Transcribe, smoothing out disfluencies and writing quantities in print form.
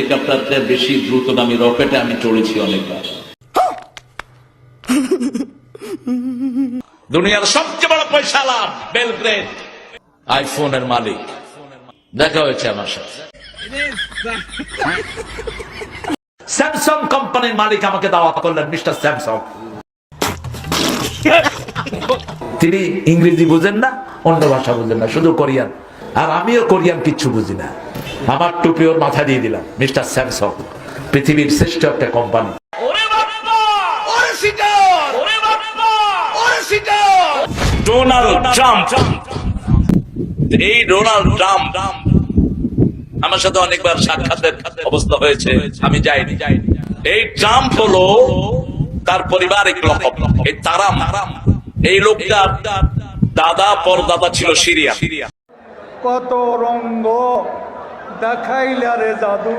হেলিকপ্টারটা বেশি দ্রুতগামী রকেটে আমি চড়েছি অনেকবার। দুনিয়ার সবচেয়ে বড় পয়সালা বেলগ্রেড আইফোনের মালিক দেখা হয়েছে আমার সাথে। স্যামসাং কোম্পানির মালিক আমাকে দাওয়াত করলেন, মিস্টার স্যামসাং। তিনি ইংরেজি বুঝেন না, অন্য ভাষা বুঝেন না, শুধু কোরিয়ান। আর আমিও কোরিয়ান কিচ্ছু বুঝি না। আমার টুপি ওর মাথা দিয়ে দিলাম, মিস্টার স্যামসাং পৃথিবীর শ্রেষ্ঠ একটা কোম্পানি। ডোনাল্ড ট্রাম্প, এই ডোনাল্ড ট্রাম্প আমার সাথে অনেকবার সাক্ষাতের অবস্থা হয়েছে, আমি যাইনি। এই ট্রাম্প হলো তার পারিবারিক লকব, এই তারাম। এই লোকটার দাদা পরদাদা ছিল সিরিয়া। কত রঙ্গ দেখাইলা রে জাদু।